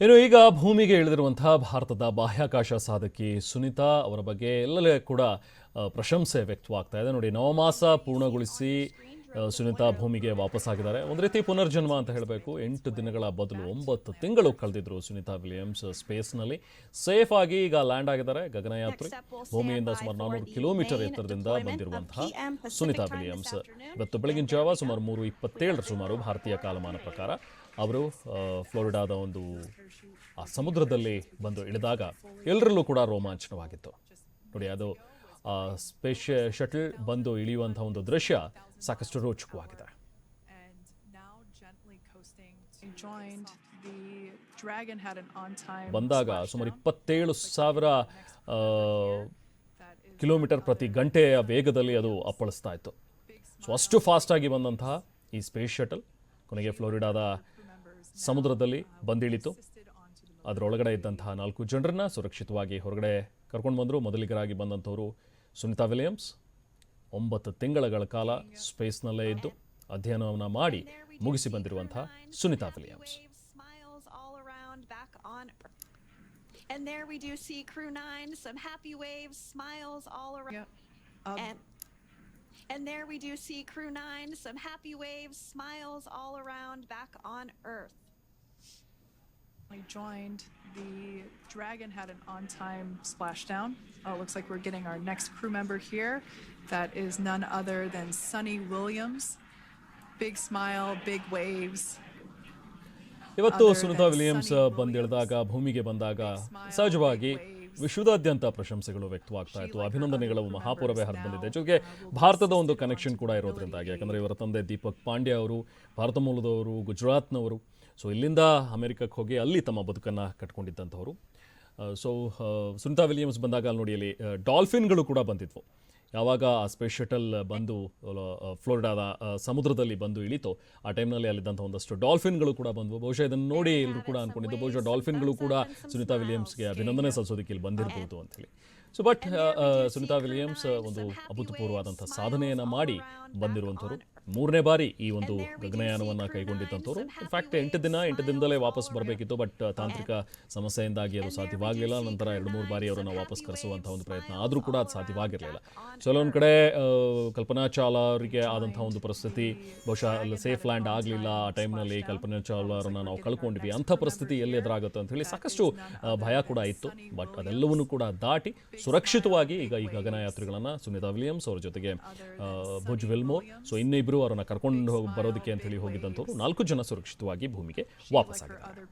ಇನ್ನು ಈಗ ಭೂಮಿಗೆ ಇಳಿದಿರುವಂತಹ ಭಾರತದ ಬಾಹ್ಯಾಕಾಶ ಸಾಧಕಿ ಸುನಿತಾ ಅವರ ಬಗ್ಗೆ ಎಲ್ಲೆಲ್ಲೇ ಕೂಡ ಪ್ರಶಂಸೆ ವ್ಯಕ್ತವಾಗ್ತಾ ಇದೆ. ನೋಡಿ, ನವಮಾಸ ಪೂರ್ಣಗೊಳಿಸಿ ಸುನಿತಾ ಭೂಮಿಗೆ ವಾಪಸ್ಸಾಗಿದ್ದಾರೆ. ಒಂದು ರೀತಿ ಪುನರ್ಜನ್ಮ ಅಂತ ಹೇಳಬೇಕು. 8 ದಿನಗಳ ಬದಲು 9 ತಿಂಗಳು ಕಳೆದಿದ್ರು ಸುನಿತಾ ವಿಲಿಯಮ್ಸ್ ಸ್ಪೇಸ್ನಲ್ಲಿ. ಸೇಫ್ ಆಗಿ ಈಗ ಲ್ಯಾಂಡ್ ಆಗಿದ್ದಾರೆ. ಗಗನಯಾತ್ರಿ ಭೂಮಿಯಿಂದ ಸುಮಾರು 400 ಕಿಲೋಮೀಟರ್ ಎತ್ತರದಿಂದ ಬಂದಿರುವಂತಹ ಸುನಿತಾ ವಿಲಿಯಮ್ಸ್ ಇವತ್ತು ಬೆಳಗಿನ ಜಾವ ಸುಮಾರು 3:27 ಸುಮಾರು ಭಾರತೀಯ ಕಾಲಮಾನ ಪ್ರಕಾರ ಅವರು ಫ್ಲೋರಿಡಾದ ಒಂದು ಆ ಸಮುದ್ರದಲ್ಲಿ ಬಂದು ಇಳಿದಾಗ ಎಲ್ಲರಲ್ಲೂ ಕೂಡ ರೋಮಾಂಚನವಾಗಿತ್ತು. ನೋಡಿ, ಅದು ಸ್ಪೇಸ್ ಶಟಲ್ ಬಂದು ಇಳಿಯುವಂಥ ಒಂದು ದೃಶ್ಯ ಸಾಕಷ್ಟು ರೋಚಕವಾಗಿದೆ. ಬಂದಾಗ ಸುಮಾರು 27,000 ಕಿಲೋಮೀಟರ್ ಪ್ರತಿ ಗಂಟೆಯ ವೇಗದಲ್ಲಿ ಅದು ಅಪ್ಪಳಿಸ್ತಾ ಇತ್ತು. ಸೊ ಅಷ್ಟು ಫಾಸ್ಟಾಗಿ ಬಂದಂತಹ ಈ ಸ್ಪೇಸ್ ಶಟಲ್ ಕೊನೆಗೆ ಫ್ಲೋರಿಡಾದ ಸಮುದ್ರದಲ್ಲಿ ಬಂದಿಳಿತು. ಅದರೊಳಗಡೆ ಇದ್ದಂತಹ 4 ಜನರನ್ನ ಸುರಕ್ಷಿತವಾಗಿ ಹೊರಗಡೆ ಕರ್ಕೊಂಡು ಬಂದರು. ಮೊದಲಿಗರಾಗಿ ಬಂದಂಥವರು ಸುನಿತಾ ವಿಲಿಯಮ್ಸ್ 9 ತಿಂಗಳ ಕಾಲ ಸ್ಪೇಸ್ನಲ್ಲೇ ಇದ್ದು ಅಧ್ಯಯನವನ್ನು ಮಾಡಿ ಮುಗಿಸಿ ಬಂದಿರುವಂತಹ Sunita Williams. And there we do see Crew 9, some happy waves, smiles all around. And there we do see Crew 9, some happy waves, smiles all around back on Earth. We joined. The Dragon had an on-time splashdown. Looks like we're getting our next crew member here. That is none other than Sunny Williams. Big smile, big waves. ಇವತ್ತು Sunita Williams ಬಂದಿಳಿದಾಗ ಭೂಮಿಗೆ ಬಂದಾಗ ಸಹಜವಾಗಿ ವಿಶ್ವದಾದ್ಯಂತ ಪ್ರಶಂಸೆಗಳು ವ್ಯಕ್ತವಾಗ್ತಾ ಇತ್ತು. ಅಭಿನಂದನೆಗಳು ಮಹಾಪೂರವೇ ಹರಿದು ಬಂದಿದೆ. ಜೊತೆಗೆ ಭಾರತದ ಒಂದು ಕನೆಕ್ಷನ್ ಕೂಡ ಇರೋದ್ರಿಂದಾಗಿ, ಯಾಕಂದರೆ ಇವರ ತಂದೆ ದೀಪಕ್ ಪಾಂಡ್ಯ ಅವರು ಭಾರತ ಮೂಲದವರು, ಗುಜರಾತ್ನವರು. ಸೊ ಇಲ್ಲಿಂದ ಅಮೆರಿಕಕ್ಕೆ ಹೋಗಿ ಅಲ್ಲಿ ತಮ್ಮ ಬದುಕನ್ನು ಕಟ್ಕೊಂಡಿದ್ದಂಥವ್ರು. ಸೊ ಸುನಿತಾ ವಿಲಿಯಮ್ಸ್ ಬಂದಾಗ ಅಲ್ಲಿ ನೋಡಿ, ಅಲ್ಲಿ ಡಾಲ್ಫಿನ್ಗಳು ಕೂಡ ಬಂದಿದ್ವು. ಯಾವಾಗ ಆ ಸ್ಪೇಸ್ ಶಟಲ್ ಬಂದು ಫ್ಲೋರಿಡಾದ ಸಮುದ್ರದಲ್ಲಿ ಬಂದು ಇಳಿತು, ಆ ಟೈಮ್ನಲ್ಲಿ ಅಲ್ಲಿದ್ದಂಥ ಒಂದಷ್ಟು ಡಾಲ್ಫಿನ್ಗಳು ಕೂಡ ಬಂದವು. ಬಹುಶಃ ಇದನ್ನು ನೋಡಿ ಎಲ್ಲರೂ ಕೂಡ ಅಂದ್ಕೊಂಡಿದ್ದು ಬಹುಶಃ ಡಾಲ್ಫಿನ್ಗಳು ಕೂಡ ಸುನಿತಾ ವಿಲಿಯಮ್ಸ್ಗೆ ಅಭಿನಂದನೆ ಸಲ್ಲಿಸೋದಕ್ಕೆ ಇಲ್ಲಿ ಬಂದಿರ್ಬೋದು ಅಂಥೇಳಿ. ಸೊ ಬಟ್ ಸುನಿತಾ ವಿಲಿಯಮ್ಸ್ ಒಂದು ಅಭೂತಪೂರ್ವವಾದಂಥ ಸಾಧನೆಯನ್ನು ಮಾಡಿ ಬಂದಿರುವಂಥವ್ರು. 3ನೇ ಬಾರಿ ಈ ಒಂದು ಗಗನಯಾನವನ್ನು ಕೈಗೊಂಡಿದ್ದಂಥವ್ರು. ಇನ್ಫ್ಯಾಕ್ಟ್ 8 ದಿನದಲ್ಲೇ ವಾಪಸ್ ಬರಬೇಕಿತ್ತು, ಬಟ್ ತಾಂತ್ರಿಕ ಸಮಸ್ಯೆಯಿಂದಾಗಿ ಅದು ಸಾಧ್ಯವಾಗಲಿಲ್ಲ. ನಂತರ 2-3 ಬಾರಿ ಅವರನ್ನು ವಾಪಸ್ ಕರೆಸುವಂಥ ಒಂದು ಪ್ರಯತ್ನ ಆದರೂ ಕೂಡ ಅದು ಸಾಧ್ಯವಾಗಿರಲಿಲ್ಲ. ಸೊ ಅಲ್ಲೊಂದು ಕಡೆ ಕಲ್ಪನಾ ಚಾವ್ಲಾ ಅವರಿಗೆ ಆದಂಥ ಒಂದು ಪರಿಸ್ಥಿತಿ, ಬಹುಶಃ ಅಲ್ಲಿ ಸೇಫ್ ಲ್ಯಾಂಡ್ ಆಗಲಿಲ್ಲ. ಆ ಟೈಮ್ನಲ್ಲಿ ಕಲ್ಪನಾ ಚಾವ್ಲಾ ಅವರನ್ನು ನಾವು ಕಳ್ಕೊಂಡ್ವಿ. ಅಂಥ ಪರಿಸ್ಥಿತಿ ಎಲ್ಲಿ ಎದುರಾಗುತ್ತೆ ಅಂತ ಹೇಳಿ ಸಾಕಷ್ಟು ಭಯ ಕೂಡ ಇತ್ತು. ಬಟ್ ಅದೆಲ್ಲವನ್ನೂ ಕೂಡ ದಾಟಿ ಸುರಕ್ಷಿತವಾಗಿ ಈಗ ಈ ಗಗನಯಾತ್ರಿಗಳನ್ನು ಸುನಿತಾ ವಿಲಿಯಮ್ಸ್ ಅವರ ಜೊತೆಗೆ ಭುಜ್ ವಿಲ್ಮೋರ್, ಸೊ ಇನ್ನಿಬ್ಬರು ಅವರನ್ನು ಕರ್ಕೊಂಡು ಬರೋದಕ್ಕೆ ಅಂತ ಹೇಳಿ ಹೋಗಿದ್ದಂಥವ್ರು 4 ಜನ ಸುರಕ್ಷಿತವಾಗಿ ಭೂಮಿಗೆ ವಾಪಸ್ ಆಗಿದ್ದಾರೆ.